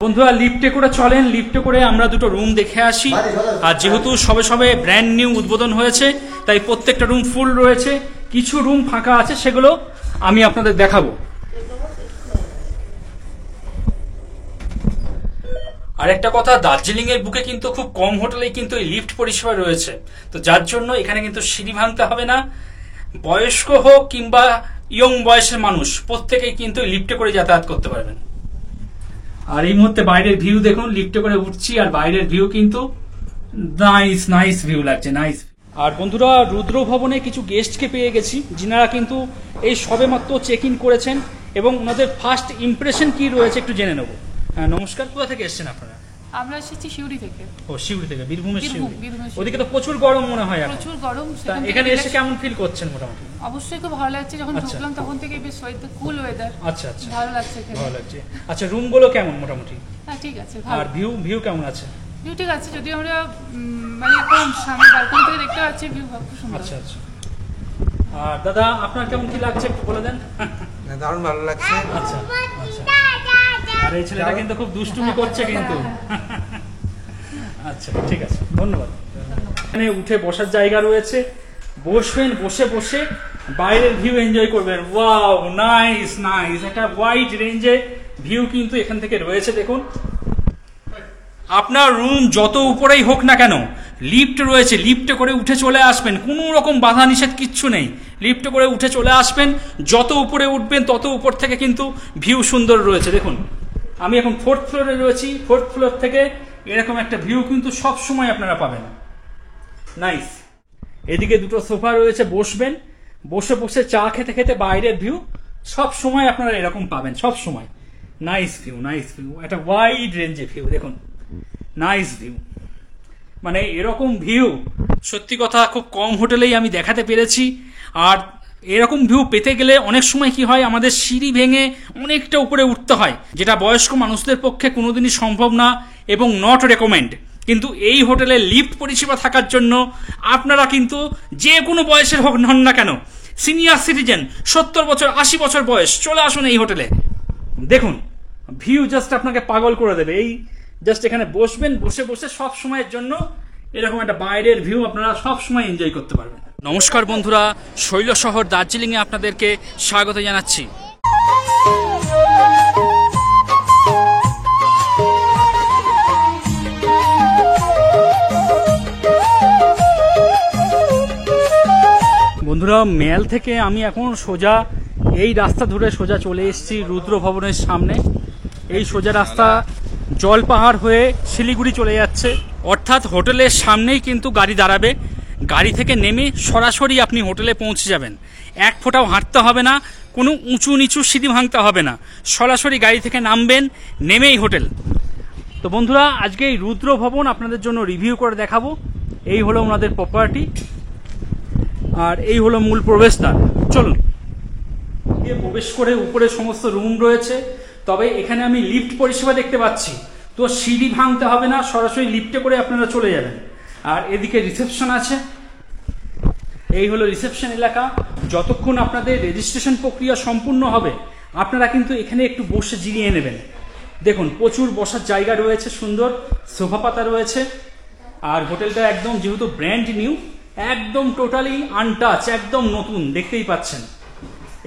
বন্ধুরা লিফটে করে চলেন, লিফটে করে আমরা দুটো রুম দেখে আসি। আর যেহেতু সবে সবে ব্র্যান্ড নিউ উদ্বোধন হয়েছে তাই প্রত্যেকটা রুম ফুল রয়েছে, কিছু রুম ফাঁকা আছে সেগুলো আমি আপনাদের দেখাবো। আর একটা কথা, দার্জিলিং এর বুকে কিন্তু খুব কম হোটেলেই কিন্তু এই লিফট পরিষেবা রয়েছে, তো যার জন্য এখানে কিন্তু সিঁড়ি ভাঙতে হবে না। বয়স্ক হোক কিংবা ইয়ং বয়সের মানুষ প্রত্যেকেই কিন্তু লিফটে করে যাতায়াত করতে পারবেন। আর এই মুহূর্তে বাইরের ভিউ দেখুন, লিফটে করে উঠছি আর বাইরের ভিউ কিন্তু নাইস ভিউ লাগছে, নাইস। আর বন্ধুরা, রুদ্র ভবনে কিছু গেস্টকে পেয়ে গেছি যিনারা কিন্তু এই সবেমাত্র চেক ইন করেছেন এবং ওনাদের ফার্স্ট ইমপ্রেশন কি রয়েছে একটু জেনে নেব। হ্যাঁ নমস্কার, কোথা থেকে এসেছেন আপনারা? আমরা এসেছি শিউরি থেকে। ও শিউরি থেকে, বীরভূমের শিউরি। ওদিকে তো প্রচুর গরম মনে হয় এখন। প্রচুর গরম। এখানে এসে কেমন ফিল করছেন মোটামুটি? অবশ্যই খুব ভালো লাগছে, যখন ঢুকলাম তখন থেকে বেশ কুল ওয়েদার। আচ্ছা আচ্ছা, ভালো লাগছে এখানে, ভালো লাগছে। আচ্ছা রুমগুলো কেমন মোটামুটি? হ্যাঁ ঠিক আছে, ভালো। আর ভিউ কেমন আছে? ভিউ ঠিক আছে, যদি আমরা মানে এখন সামনে ব্যালকনি থেকে দেখতে পাচ্ছি ভিউ খুব সুন্দর। আচ্ছা আচ্ছা। আর দাদা আপনার কেমন কি লাগছে একটু বলে দেন। দারুণ ভালো লাগছে। আচ্ছা আচ্ছা। আর এই ছেলেটা কিন্তু খুব দুষ্টুমি করছে কিন্তু। আচ্ছা ঠিক আছে, ধন্যবাদ। এখানে উঠে বসার জায়গা রয়েছে, বসবেন, বসে বসে বাইরের ভিউ এনজয় করবেন। Wow nice. একটা ওয়াইড রেঞ্জে ভিউ কিন্তু এখান থেকে রয়েছে দেখুন। আপনার রুম যত উপরেই হোক না কেন, লিফট রয়েছে, লিফটে করে উঠে চলে আসবেন, কোনো রকম বাধা নিষেধ কিচ্ছু নেই। লিফটে করে উঠে চলে আসবেন, যত উপরে উঠবেন তত উপর থেকে কিন্তু ভিউ সুন্দর রয়েছে দেখুন। আমি এখন 4th ফ্লোরে রয়েছি, 4th ফ্লোর থেকে এরকম একটা ভিউ কিন্তু সব সময় আপনারা পাবেন। নাইস। এদিকে দুটো সোফা রয়েছে, বসবেন, বসে বসে চা খেতে খেতে বাইরের ভিউ সব সময় আপনারা এরকম পাবেন, সব সময়। নাইস ভিউ, একটা ওয়াইড রেঞ্জে ভিউ দেখুন, নাইস ভিউ। মানে এরকম ভিউ সত্যি কথা খুব কম হোটেলেই আমি দেখাতে পেরেছি। আর এরকম ভিউ পেতে গেলে অনেক সময় কি হয়, আমাদের সিঁড়ি ভেঙে অনেকটা উপরে উঠতে হয়, যেটা বয়স্ক মানুষদের পক্ষে কোনোদিনই সম্ভব না এবং নট রেকমেন্ড। কিন্তু এই হোটেলে লিফট পরিষেবা থাকার জন্য আপনারা কিন্তু যে কোনো বয়সের হন না কেন, সিনিয়র সিটিজেন, 70 বছর 80 বছর বয়স, চলে আসুন এই হোটেলে। দেখুন ভিউ জাস্ট আপনাকে পাগল করে দেবে। এই জাস্ট এখানে বসবেন, বসে বসে সব সময়ের জন্য এরকম একটা বাইরের ভিউ আপনারা সব সময় এনজয় করতে পারবেন। নমস্কার বন্ধুরা, শৈল শহর দার্জিলিংয়ে আপনাদেরকে স্বাগত জানাচ্ছি। বন্ধুরা, মেল থেকে আমি এখন সোজা এই রাস্তা ধরে সোজা চলে এসেছি রুদ্র ভবনের সামনে। এই সোজা রাস্তা জলপাহাড় হয়ে শিলিগুড়ি চলে যাচ্ছে, অর্থাৎ হোটেলের সামনেই কিন্তু গাড়ি দাঁড়াবে। গাড়ি থেকে নেমে সরাসরি আপনি হোটেলে পৌঁছে যাবেন, এক ফোঁটাও হাঁটতে হবে না, কোনো উঁচু নিচু সিঁড়ি ভাঙতে হবে না, সরাসরি গাড়ি থেকে নামবেন, নেমেই হোটেল। তো বন্ধুরা, আজকে এই রুদ্র ভবন আপনাদের জন্য রিভিউ করে দেখাবো। এই হলো ওনাদের প্রপার্টি আর এই হলো মূল প্রবেশদ্বার। চলুন প্রবেশ করে উপরে সমস্ত রুম রয়েছে, তবে এখানে আমি লিফট পরিষেবা দেখতে পাচ্ছি, তো সিঁড়ি ভাঙতে হবে না, সরাসরি লিফটে করে আপনারা চলে যাবেন। আর এদিকে রিসেপশন আছে, এই হলো রিসেপশন এলাকা। যতক্ষণ আপনাদের রেজিস্ট্রেশন প্রক্রিয়া সম্পূর্ণ হবে আপনারা কিন্তু এখানে একটু বসে জিরিয়ে নেবেন। দেখুন প্রচুর বসার জায়গা রয়েছে, সুন্দর সোফা পাতা রয়েছে। আর হোটেলটা একদম যেহেতু ব্র্যান্ড নিউ, একদম টোটালি আনটাচ, একদম নতুন, দেখতেই পাচ্ছেন।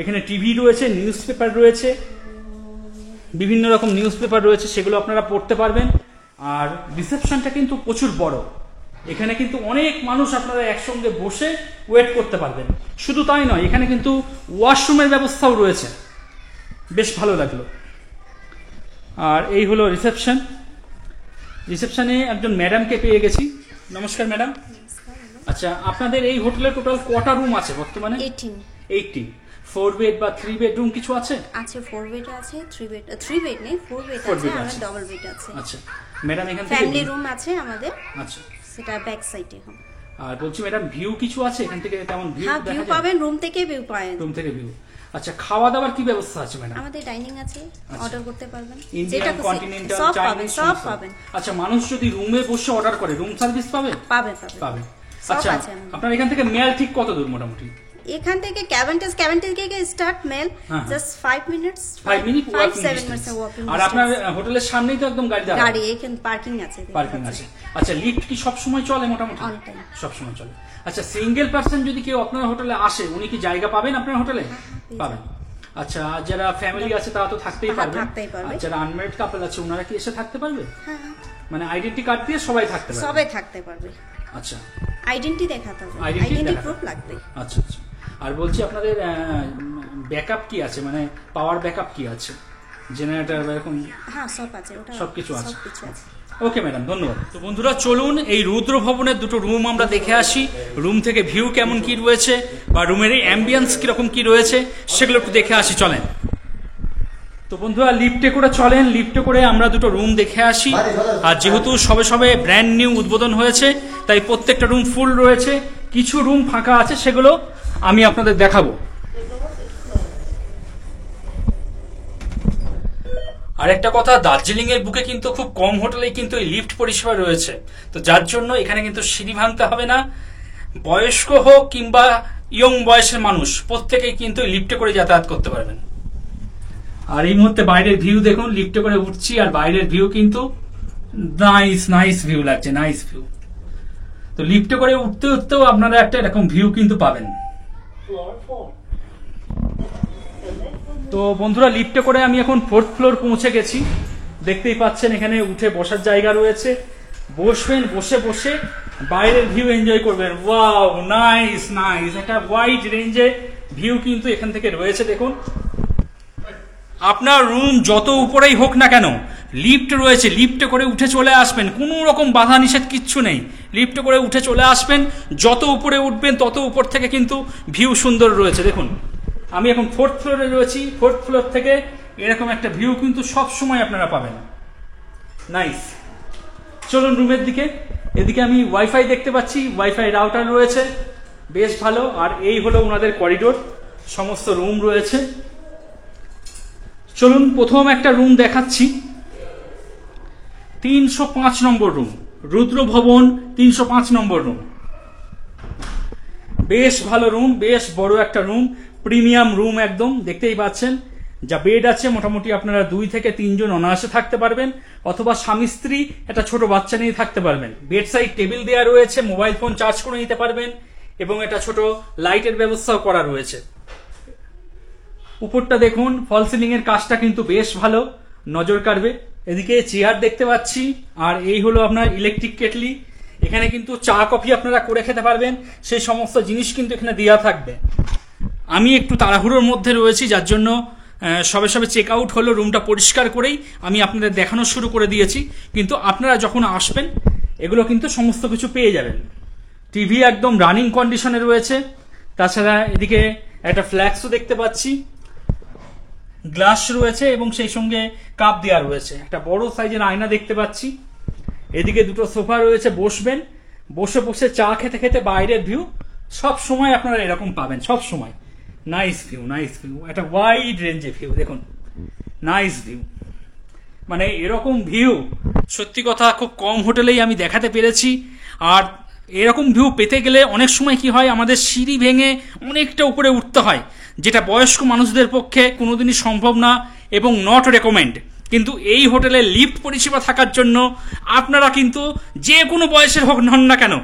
এখানে টিভি রয়েছে, নিউজ পেপার রয়েছে, বিভিন্ন রকম নিউজ পেপার রয়েছে, সেগুলো আপনারা পড়তে পারবেন। আর রিসেপশনটা কিন্তু প্রচুর বড়, এখানে কিন্তু অনেক মানুষ আপনারা একসঙ্গে বসে ওয়েট করতে পারবেন। শুধু তাই নয়, এখানে কিন্তু ওয়াশরুমের ব্যবস্থাও রয়েছে, বেশ ভালো লাগলো। আর এই হলো রিসেপশন। রিসেপশনে একজন ম্যাডামকে পেয়ে গেছি। নমস্কার ম্যাডাম। আচ্ছা, আপনাদের এই হোটেলে টোটাল কটা রুম আছে বর্তমানে? 18। 4 বেড বা 3 বেডরুম কিছু আছে? আছে, 4 বেড আছে, 3 বেড নেই, 4 বেড আছে, আর ডাবল বেড আছে। আচ্ছা ম্যাডাম, এখান থেকে ফ্যামিলি রুম আছে আমাদের। আচ্ছা, সেটা ব্যাক সাইডে হবে। আর বলছি ম্যাডাম, ভিউ কিছু আছে এখান থেকে? তেমন ভিউ দেখা যায়? ভিউ পাবেন, রুম থেকে ভিউ পাবেন। রুম থেকে ভিউ। আচ্ছা, খাওয়া দাওয়ার কি ব্যবস্থা আছে ম্যাডাম? আমাদের ডাইনিং আছে, অর্ডার করতে পারবেন, যেটা কন্টিনেন্টাল, সব চাইনিজ সব পাবেন। আচ্ছা, মানুষ যদি রুমে বসে অর্ডার করে রুম সার্ভিস পাবে? পাবেন। আচ্ছা, আপনার এখান থেকে মেল ঠিক কত দূর মোটামুটি? এখান থেকে ক্যাবিন থেকে স্টার্ট মেল just 5 minutes 5 minute 5-7 minutes walking. আর আপনার হোটেলের সামনেই তো একদম গাড়ি দাঁড়ায়। গাড়ি এখানে পার্কিং আছে। পার্কিং আছে। আচ্ছা, লিফট কি সব সময় চলে মোটামুটি? অল টাইম সব সময় চলে। আচ্ছা, সিঙ্গেল পারসন যদি কেউ আপনার হোটেলে আসে, উনি কি জায়গা পাবেন আপনার হোটেলে? পাবেন। আচ্ছা, আর যারা ফ্যামিলি আছে তারা তো থাকতেই পারবে। আর যারা আনম্যারিড কাপল আছে ওনারা কি এসে থাকতে পারবে? হ্যাঁ, মানে আইডেন্টি কার্ড দিয়ে সবাই থাকতে পারবে? সবাই থাকতে পারবে। আচ্ছা, আইডেন্টি দেখাতে হবে, আইডেন্টি আইডেন্টি প্রুফ লাগবে। আচ্ছা আচ্ছা। আর বলছি আপনাদের ব্যাকআপ কি আছে, মানে পাওয়ার ব্যাকআপ কি আছে, জেনারেটর এরকম? হ্যাঁ, সব আছে, ওটা সবকিছু আছে। সবকিছু আছে। ওকে ম্যাডাম, ধন্যবাদ। তো বন্ধুরা, চলুন এই রুদ্র ভবনের দুটো রুম আমরা দেখে আসি। রুম থেকে ভিউ কেমন কি রয়েছে বা রুমের এই অ্যাম্বিয়েন্স কিরকম কি রয়েছে সেগুলো একটু দেখে আসি, চলেন। তো বন্ধুরা, লিফটে করে চলেন, লিফটে করে আমরা দুটো রুম দেখে আসি। আর যেহেতু সবে সবে ব্র্যান্ড নিউ উদ্বোধন হয়েছে, তাই প্রত্যেকটা রুম ফুল রয়েছে, কিছু রুম ফাঁকা আছে, সেগুলো আমি আপনাদের দেখাবো। আর একটা কথা, দার্জিলিং এর বুকে কিন্তু খুব কম হোটেলেই কিন্তু এই লিফট পরিষেবা রয়েছে। তো যার জন্য এখানে কিন্তু সিঁড়ি ভাঙতে হবে না। বয়স্ক হোক কিংবা ইয়ং বয়সের মানুষ, প্রত্যেকেই কিন্তু লিফটে করে যাতায়াত করতে পারবেন। আর এই মুহূর্তে বাইরের ভিউ দেখুন, লিফটে করে উঠছি আর বাইরের ভিউ কিন্তু নাইস ভিউ লাগছে, নাইস ভিউ। তো লিফটে করে উঠতে উঠতেও আপনারা একটা এরকম ভিউ কিন্তু পাবেন। তো বন্ধুরা, লিফটে করে আমি এখন 4th ফ্লোর পৌঁছে গেছি। দেখতেই পাচ্ছেন এখানে উঠে বসার জায়গা রয়েছে, বসবেন, বসে বসে বাইরের ভিউ এনজয় করবেন। ওয়াও, নাইস নাইস, একটা ওয়াইড রেঞ্জে ভিউ কিন্তু এখান থেকে রয়েছে। দেখুন, আপনার রুম যত উপরেই হোক না কেন, লিফট রয়েছে, লিফটে করে উঠে চলে আসবেন, কোনো রকম বাধা নিষেধ কিচ্ছু নেই। লিফটে করে উঠে চলে আসবেন, যত উপরে উঠবেন তত উপর থেকে কিন্তু ভিউ সুন্দর রয়েছে। দেখুন, আমি এখন 4th ফ্লোরে রয়েছি। 4th ফ্লোর থেকে এরকম একটা ভিউ কিন্তু সব সময় আপনারা পাবেন। নাইস। চলুন রুমের দিকে। এদিকে আমি ওয়াইফাই দেখতে পাচ্ছি, ওয়াইফাই রাউটার রয়েছে, বেশ ভালো। আর এই হলো ওনাদের করিডোর, সমস্ত রুম রয়েছে। চলুন প্রথম একটা রুম দেখাচ্ছি, 305 নম্বর রুম, রুদ্র ভবন 305 নম্বর রুম। বেশ ভালো রুম, বেশ বড় একটা রুম, প্রিমিয়াম রুম একদম। দেখতেই পাচ্ছেন যা বেড আছে, মোটামুটি আপনারা 2 থেকে 3 জন অনায়াসে থাকতে পারবেন, অথবা স্বামী স্ত্রী একটা ছোট বাচ্চা নিয়ে থাকতে পারবেন। বেড সাইড টেবিল দেওয়া রয়েছে, মোবাইল ফোন চার্জ করে নিতে পারবেন, এবং একটা ছোট লাইটের ব্যবস্থাও করা রয়েছে। উপরটা দেখুন, ফল সিলিং এর কাজটা কিন্তু বেশ ভালো, নজর কাড়বে। এদিকে চেয়ার দেখতে পাচ্ছি, আর এই হলো আপনার ইলেকট্রিক কেটলি। এখানে কিন্তু চা কফি আপনারা করে খেতে পারবেন, সেই সমস্ত জিনিস কিন্তু এখানে দেওয়া থাকবে। আমি একটু তাড়াহুড়োর মধ্যে রয়েছি, যার জন্য সবে সবে চেক আউট হলো, রুমটা পরিষ্কার করেই আমি আপনাদের দেখানো শুরু করে দিয়েছি। কিন্তু আপনারা যখন আসবেন এগুলো কিন্তু সমস্ত কিছু পেয়ে যাবেন। টিভি একদম রানিং কন্ডিশনে রয়েছে। তাছাড়া এদিকে একটা ফ্ল্যাক্সও দেখতে পাচ্ছি, গ্লাস রয়েছে এবং সেই সঙ্গে কাপ দেওয়া রয়েছে। একটা বড় সাইজের আয়না দেখতে পাচ্ছি। এদিকে দুটো সোফা রয়েছে, বসবেন, বসে বসে চা খেতে খেতে বাইরের ভিউ সব সময় আপনারা এরকম পাবেন, সব সময়। নাইস ভিউ, নাইস ভিউ, একটা ওয়াইড রেঞ্জে ভিউ। দেখুন, নাইস ভিউ, মানে এরকম ভিউ সত্যি কথা খুব কম হোটেলেই আমি দেখাতে পেরেছি। আর এরকম ভিউ পেতে গেলে অনেক সময় কি হয়, আমাদের সিঁড়ি ভেঙে অনেকটা উপরে উঠতে হয়, যেটা বয়স্ক মানুষদের পক্ষে কোনোদিনই সম্ভব না এবং নট রেকমেন্ড। কিন্তু এই হোটেলে লিফট পরিষেবা থাকার জন্য আপনারা কিন্তু যে কোনো বয়সের হোক হন না কেন,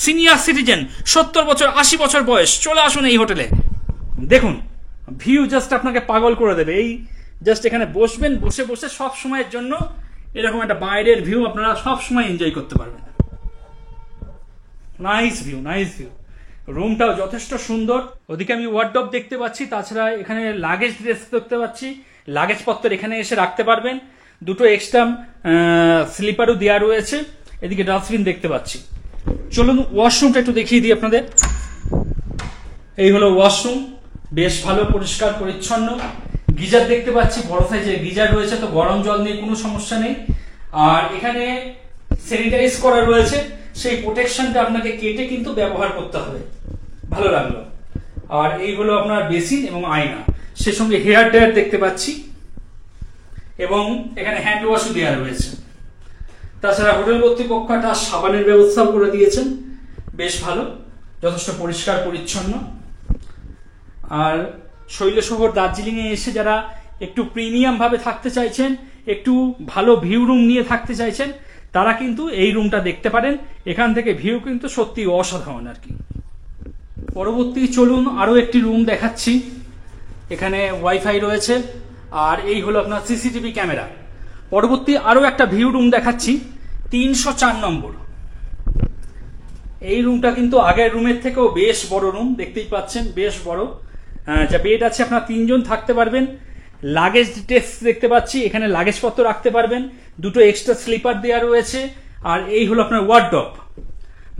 সিনিয়র সিটিজেন, 70 বছর 80 বছর বয়স, চলে আসুন এই হোটেলে। দেখুন ভিউ জাস্ট আপনাকে পাগল করে দেবে। এই জাস্ট এখানে বসবেন, বসে বসে সব সময়ের জন্য এরকম একটা বাইরের ভিউ আপনারা সব সময় এনজয় করতে পারবেন। Nice view, nice view. রুমটাও যথেষ্ট সুন্দর। ওদিকে আমি ওয়ার্ডরোব দেখতে পাচ্ছি, তাছাড়া এখানে লাগেজ ড্রেস দেখতে পাচ্ছি, লাগেজ পত্র এখানে এসে রাখতে পারবেন। দুটো এক্সট্রা স্লিপারও দেওয়া রয়েছে। এদিকে ডাস্টবিন দেখতে পাচ্ছি। চলুন ওয়াশরুমটা একটু দেখিয়ে দিই আপনাদের। এই হলো ওয়াশরুম, বেশ ভালো, পরিষ্কার পরিচ্ছন্ন। গিজার দেখতে পাচ্ছি, বড় সাইজের গিজার রয়েছে, তো গরম জল নিয়ে কোনো সমস্যা নেই। আর এখানে স্যানিটাইজ করা রয়েছে, সেই প্রোটেকশনটা আপনাকে কেটে কিন্তু ব্যবহার করতে হবে। ভালো লাগলো। আর এই হলো আপনার বেসিন এবং আয়না, সে সঙ্গে হেয়ার ড্রায়ার দেখতে পাচ্ছি, এবং এখানে হ্যান্ড ওয়াশও দেওয়া রয়েছে। তাছাড়া হোটেল কর্তৃপক্ষ একটা সাবানের ব্যবস্থাও করে দিয়েছেন, বেশ ভালো, যথেষ্ট পরিষ্কার পরিচ্ছন্ন। আর শৈলশহর দার্জিলিংয়ে এসে যারা একটু প্রিমিয়াম ভাবে থাকতে চাইছেন, একটু ভালো ভিউ রুম নিয়ে থাকতে চাইছেন, তারা কিন্তু এই রুমটা দেখতে পারেন। এখান থেকে ভিউ কিন্তু সত্যি অসাধারণ আর কি। পরবর্তী চলুন আরো একটি রুম দেখাচ্ছি। এখানে ওয়াইফাই রয়েছে আর এই হলো আপনার সিসিটিভি ক্যামেরা। পরবর্তী আরো একটা ভিউ রুম দেখাচ্ছি, 304 নম্বর। এই রুমটা কিন্তু আগের রুমের থেকেও বেশ বড় রুম, দেখতেই পাচ্ছেন বেশ বড়। যা বেড আছে, আপনার 3 জন থাকতে পারবেন। লাগেজ ডেস্ক দেখতে পাচ্ছি, এখানে লাগেজপত্র রাখতে পারবেন। দুটো এক্সট্রা স্লিপার দেওয়া রয়েছে। আর এই হলো আপনার ওয়ার্ডরোব,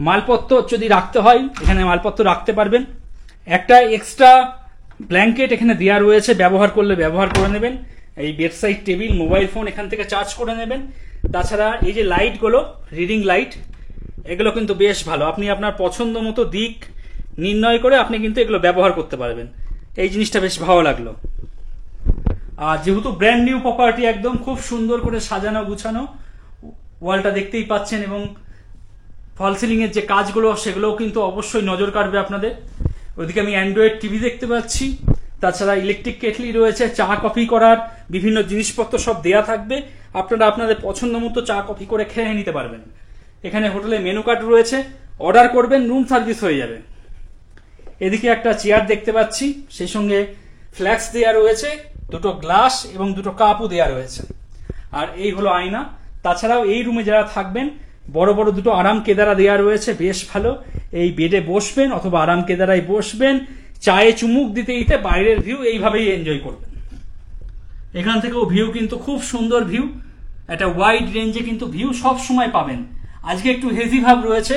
মালপত্র যদি রাখতে হয় এখানে মালপত্র রাখতে পারবেন। একটা এক্সট্রা ব্ল্যাঙ্কেট এখানে দেওয়া রয়েছে, ব্যবহার করলে ব্যবহার করে নেবেন। এই বেডসাইড টেবিল, মোবাইল ফোন এখান থেকে চার্জ করে নেবেন। তাছাড়া এই যে লাইটগুলো, রিডিং লাইট, এগুলো কিন্তু বেশ ভালো। আপনি আপনার পছন্দ মতো দিক নির্ণয় করে আপনি কিন্তু এগুলো ব্যবহার করতে পারবেন। এই জিনিসটা বেশ ভালো লাগলো। আর যেহেতু ব্র্যান্ড নিউ প্রপার্টি, একদম খুব সুন্দর করে সাজানো গুছানো, ওয়ালটা দেখতেই পাচ্ছেন, এবং ফল সিলিং এর যে কাজগুলো সেগুলোও কিন্তু অবশ্যই নজর কাড়বে আপনাদের। ওইদিকে আমি অ্যান্ড্রয়েড টিভি দেখতে পাচ্ছি। তাছাড়া ইলেকট্রিক কেটলি রয়েছে, চা কফি করার বিভিন্ন জিনিসপত্র সব দেয়া থাকবে। আপনারা আপনাদের পছন্দ মতো চা কফি করে খেয়ে নিতে পারবেন। এখানে হোটেলে মেনু কার্ড রয়েছে, অর্ডার করবেন, রুম সার্ভিস হয়ে যাবে। এদিকে একটা চেয়ার দেখতে পাচ্ছি, সেই সঙ্গে ফ্ল্যাক্স দেয়া রয়েছে, দুটো গ্লাস এবং দুটো কাপও দেয়া রয়েছে। আর এই হলো আয়না। তাছাড়াও এই রুমে যারা থাকবেন, বড় বড় দুটো আরাম কেদারা দেওয়া রয়েছে, বেশ ভালো। এই বেডে বসবেন অথবা আরাম কেদারায় বসবেন, চায়ে চুমুক দিতে দিতে বাইরের ভিউ এইভাবেই এনজয় করবেন। এখান থেকেও ভিউ কিন্তু খুব সুন্দর ভিউ, একটা ওয়াইড রেঞ্জে কিন্তু ভিউ সব সময় পাবেন। আজকে একটু হেজি ভাব রয়েছে,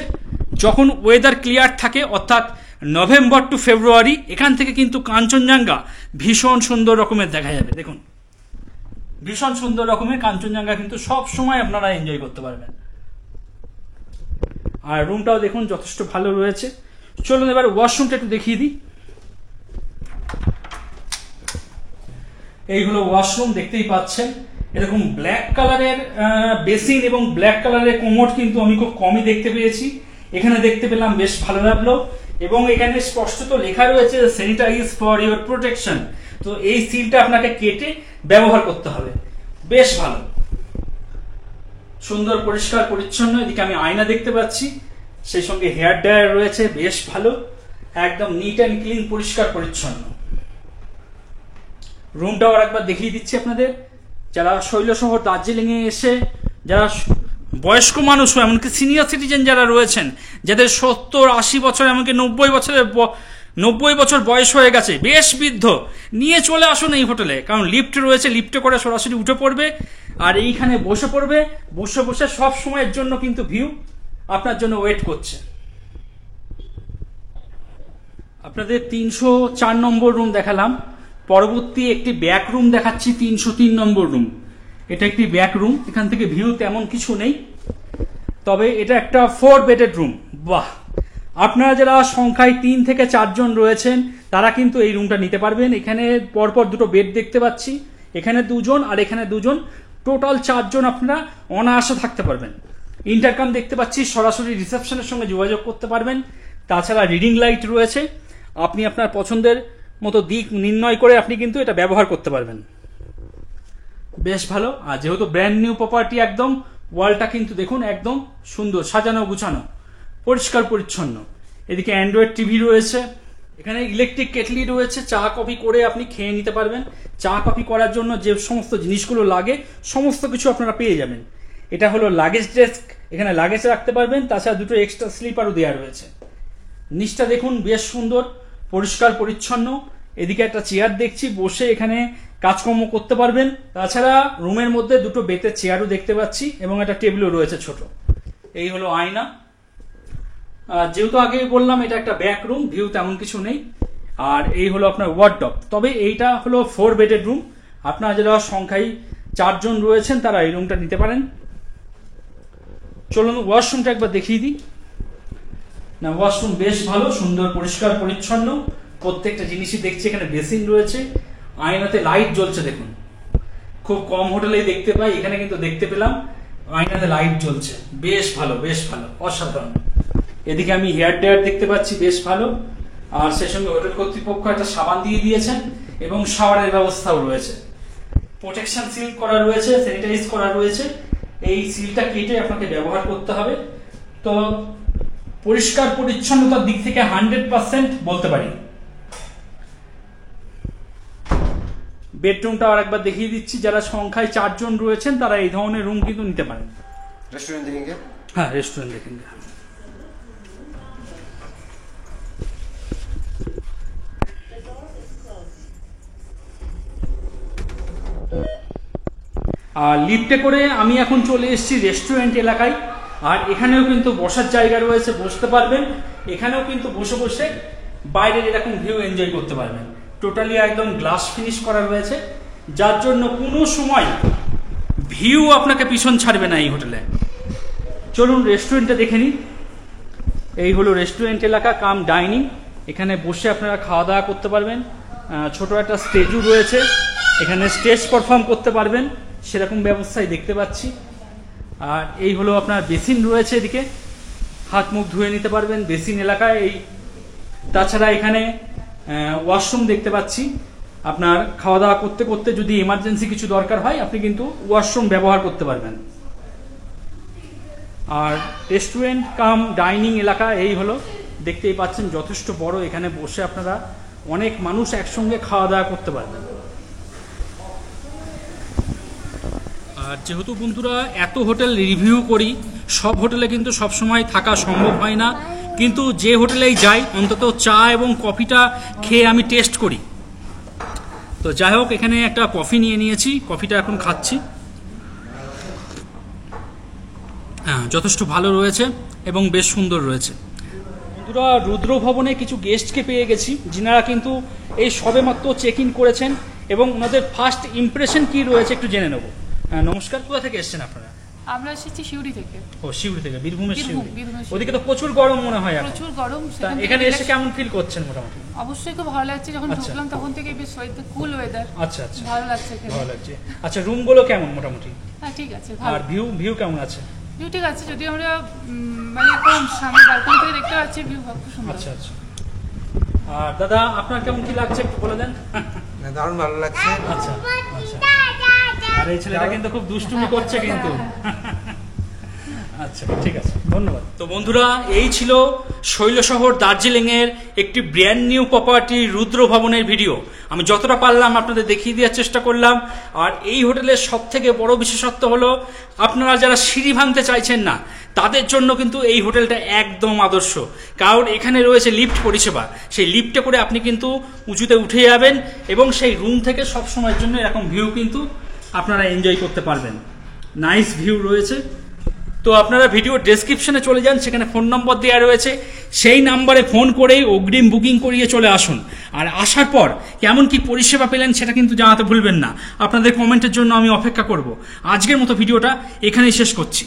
যখন ওয়েদার ক্লিয়ার থাকে অর্থাৎ নভেম্বর টু ফেব্রুয়ারি, এখান থেকে কিন্তু কাঞ্চনজঙ্ঘা ভীষণ সুন্দর রকমের দেখা যাবে। দেখুন, ভীষণ সুন্দর রকমের কাঞ্চনজঙ্ঘা কিন্তু সব সময় আপনারা এনজয় করতে পারবেন। আর রুমটাও দেখুন যথেষ্ট ভালো রয়েছে। চলুন এবার ওয়াশরুমটা একটু দেখিয়ে দিই। এই হলো ওয়াশরুম, দেখতেই পাচ্ছেন। এরকম ব্ল্যাক কালারের বেসিন এবং ব্ল্যাক কালারের কোমোড কিন্তু আমি খুব কমই দেখতে পেয়েছি, এখানে দেখতে পেলাম, বেশ ভালো লাগলো। এবং এখানে স্পষ্টত লেখা রয়েছে স্যানিটাইজ ফর ইওর প্রোটেকশন। তো এই সিলটা আপনাকে কেটে ব্যবহার করতে হবে, বেশ ভালো, সুন্দর পরিষ্কার পরিচ্ছন্ন। এদিকে আমি আয়না দেখতে পাচ্ছি, সেই সঙ্গে হেয়ার ড্রায়ার রয়েছে, বেশ ভালো, একদম নিট অ্যান্ড ক্লিন, পরিষ্কার পরিচ্ছন্ন। রুমটাও আরেকবার দেখিয়ে দিচ্ছি আপনাদের। যারা শৈলশহর দার্জিলিংয়ে এসে যারা বয়স্ক মানুষ, এমনকি সিনিয়র সিটিজেন যারা রয়েছেন, যাদের 70-80 বছর, এমনকি 90 বছর বয়স হয়ে গেছে, বেশ বৃদ্ধ, নিয়ে চলে আসুন এই হোটেলে। কারণ লিফট রয়েছে, লিফটে করে সরাসরি উঠে পড়বে আর এইখানে বসে পড়বে। বসে বসে সব সময়ের জন্য কিন্তু ভিউ আপনার জন্য ওয়েট করছে। আপনাদের 304 নম্বর রুম দেখালাম। পরবর্তী একটি ব্যাক রুম দেখাচ্ছি, 303 নম্বর রুম। এটা একটি ব্যাক রুম, এখান থেকে ভিউ তেমন কিছু নেই, তবে এটা একটা 4 বেডেড রুম। বাহ! আপনারা যারা সংখ্যায় 3 থেকে 4 জন রয়েছেন তারা কিন্তু এই রুমটা নিতে পারবেন। এখানে পরপর দুটো বেড দেখতে পাচ্ছি, এখানে 2 জন আর এখানে 2 জন, টোটাল 4 জন আপনারা অনায়াসে থাকতে পারবেন। ইন্টারকম দেখতে পাচ্ছি, সরাসরি রিসেপশনের সঙ্গে যোগাযোগ করতে পারবেন। তাছাড়া রিডিং লাইট রয়েছে, আপনি আপনার পছন্দের মতো দিক নির্ণয় করে আপনি কিন্তু এটা ব্যবহার করতে পারবেন, বেশ ভালো। আর যেহেতু ব্র্যান্ড নিউ প্রপার্টি, একদম ওয়ালটা কিন্তু দেখুন একদম সুন্দর সাজানো গুছানো, পরিষ্কার পরিচ্ছন্ন। এদিকে অ্যান্ড্রয়েড টিভি রয়েছে, এখানে ইলেকট্রিক কেটলি রয়েছে, চা কফি করে আপনি খেয়ে নিতে পারবেন। চা কফি করার জন্য যে সমস্ত জিনিসগুলো লাগে সমস্ত কিছু আপনারা পেয়ে যাবেন। এটা হলো লাগেজ ডেস্ক, এখানে লাগেজ রাখতে পারবেন। তাছাড়া দুটো এক্সট্রা স্লিপারও দেওয়া রয়েছে। নিচটা দেখুন বেশ সুন্দর, পরিষ্কার পরিচ্ছন্ন। এদিকে একটা চেয়ার দেখছি, বসে এখানে কাজকর্ম করতে পারবেন। তাছাড়া রুমের মধ্যে দুটো বেতের চেয়ারও দেখতে পাচ্ছি এবং একটা টেবিলও রয়েছে ছোট। এই হলো আয়না। যেহেতু আগে বললাম এটা একটা ব্যাক রুম, ভিউ তেমন কিছু নেই। আর এই হলো আপনার ওয়ার্ডরোব। তবে এইটা হলো 4 বেডেড রুম। আপনারা যারা সংখ্যায় 4 জন রয়েছেন তারা এই রুমটা নিতে পারেন। চলুন ওয়াশরুমটা একবার দেখিয়ে দিই। না, ওয়াশরুম বেশ ভালো, সুন্দর পরিষ্কার পরিচ্ছন্ন। প্রত্যেকটা জিনিসই দেখছি, এখানে বেসিন রয়েছে, আয়নাতে লাইট জ্বলছে। দেখুন, খুব কম হোটেলেই দেখতে পাই, এখানে কিন্তু দেখতে পেলাম আয়নাতে লাইট জ্বলছে, বেশ ভালো, বেশ ভালো, অসাধারণ। এদিকে আমি হেয়ার ড্রায়ার দেখতে পাচ্ছি, বেশ ভালো। আর সেই সঙ্গে হোটেল কর্তৃপক্ষ একটা সাবান দিয়ে দিয়েছেন এবং শাওয়ারের ব্যবস্থাও রয়েছে। প্রোটেকশন সিল করা রয়েছে, স্যানিটাইজ করা রয়েছে। এই সিলটা কেটে আপনাকে ব্যবহার করতে হবে। তো পরিষ্কার পরিচ্ছন্নতার দিক থেকে 100% বলতে পারি। বেডরুমটা আরেকবার দেখিয়ে দিচ্ছি, যারা সংখ্যায় 4 জন রয়েছেন তারা এই ধরনের রুম কিন্তু নিতে পারেন। रेस्टोरेंट देखेंगे? हाँ रेस्टोरेंट देखेंगे। আর লিফটে করে আমি এখন চলে এসেছি রেস্টুরেন্ট এলাকায়। আর এখানেও কিন্তু বসার জায়গা রয়েছে, বসতে পারবেন। এখানেও কিন্তু বসে বসে বাইরের এরকম ভিউ এনজয় করতে পারবেন। টোটালি একদম গ্লাস ফিনিশ করা রয়েছে, যার জন্য কোনো সময় ভিউ আপনাকে পিছন ছাড়বে না এই হোটেলে। চলুন রেস্টুরেন্টটা দেখে নিন। এই হলো রেস্টুরেন্ট এলাকা কাম ডাইনিং। এখানে বসে আপনারা খাওয়া দাওয়া করতে পারবেন। ছোট একটা স্টেজও রয়েছে, এখানে স্টেজ পারফর্ম করতে পারবেন, সেরকম ব্যবস্থাই দেখতে পাচ্ছি। আর এই হলো আপনার বেসিন রয়েছে, এদিকে হাত মুখ ধুয়ে নিতে পারবেন বেসিন এলাকায়। এই তাছাড়া এখানে ওয়াশরুম দেখতে পাচ্ছি। আপনার খাওয়া দাওয়া করতে করতে যদি এমার্জেন্সি কিছু দরকার হয় আপনি কিন্তু ওয়াশরুম ব্যবহার করতে পারবেন। আর রেস্টুরেন্ট কাম ডাইনিং এলাকা এই হলো, দেখতেই পাচ্ছেন যথেষ্ট বড়। এখানে বসে আপনারা অনেক মানুষ একসঙ্গে খাওয়া দাওয়া করতে পারবেন। আর যেহেতু বন্ধুরা এত হোটেল রিভিউ করি, সব হোটেলে কিন্তু সব সময় থাকা সম্ভব হয় না, কিন্তু যে হোটেলেই যাই অন্তত চা এবং কফিটা খেয়ে আমি টেস্ট করি। তো যাই হোক, এখানে একটা কফি নিয়ে নিয়েছি, কফিটা এখন খাচ্ছি। হ্যাঁ, যথেষ্ট ভালো রয়েছে এবং বেশ সুন্দর রয়েছে। বন্ধুরা রুদ্র ভবনে কিছু গেস্টকে পেয়ে গেছি, যিনারা কিন্তু এই সবেমাত্র চেক ইন করেছেন এবং ওনাদের ফার্স্ট ইমপ্রেশন কি রয়েছে একটু জেনে নেব। নমস্কার, কোথা থেকে এসেছেন আপনারা? আমরা এসেছি শিউরি থেকে। ও শিউরি থেকে, বীরভূমের শিউরি। বীরভূমের ওদিকে তো প্রচুর গরম মনে হয় এখন। প্রচুর গরম। তা এখানে এসে কেমন ফিল করছেন মোটামুটি? অবশ্যই খুব ভালো লাগছে, যখন আচ্ছা। ঢুকলাম তখন থেকে বেশ কুল ওয়েদার। আচ্ছা আচ্ছা, ভালো লাগছে এখানে। ভালো লাগছে। আচ্ছা, রুমগুলো কেমন মোটামুটি? হ্যাঁ ঠিক আছে, আর ভালো। ভিউ কেমন আছে? ভিউ ঠিক আছে, যদিও আমরা মানে এখন সামনে ব্যালকনি থেকে দেখতে পাচ্ছি, ভিউ খুব সুন্দর। আচ্ছা আচ্ছা। আর দাদা আপনার কেমন কি লাগছে একটু বলে দেন। না, দারুণ ভালো লাগছে। আচ্ছা আচ্ছা। আর এই ছেলেটা কিন্তু খুব দুষ্টুমি করছে কিন্তু। আচ্ছা ঠিক আছে, ধন্যবাদ। তো বন্ধুরা এই ছিল শৈলশহর দার্জিলিং এর একটি ব্র্যান্ড নিউ প্রপার্টি রুদ্র ভবনের ভিডিও। আমি যতটা পারলাম আপনাদের দেখিয়ে দেওয়ার চেষ্টা করলাম। আর এই হোটেলের সব থেকে বড় বিশেষত্ব হলো আপনারা যারা সিঁড়ি ভাঙতে চাইছেন না তাদের জন্য কিন্তু এই হোটেলটা একদম আদর্শ, কারণ এখানে রয়েছে লিফট পরিষেবা। সেই লিফটে করে আপনি কিন্তু উঁচুতে উঠে যাবেন এবং সেই রুম থেকে সব সময়ের জন্য এরকম ভিউ কিন্তু আপনারা এনজয় করতে পারবেন। নাইস ভিউ রয়েছে। তো আপনারা ভিডিও ডেসক্রিপশনে চলে যান, সেখানে ফোন নম্বর দেওয়া রয়েছে, সেই নাম্বারে ফোন করেই অগ্রিম বুকিং করিয়ে চলে আসুন। আর আসার পর কেমন কি পরিষেবা পেলেন সেটা কিন্তু জানাতে ভুলবেন না। আপনাদের কমেন্টের জন্য আমি অপেক্ষা করব। আজকের মতো ভিডিওটা এখানেই শেষ করছি।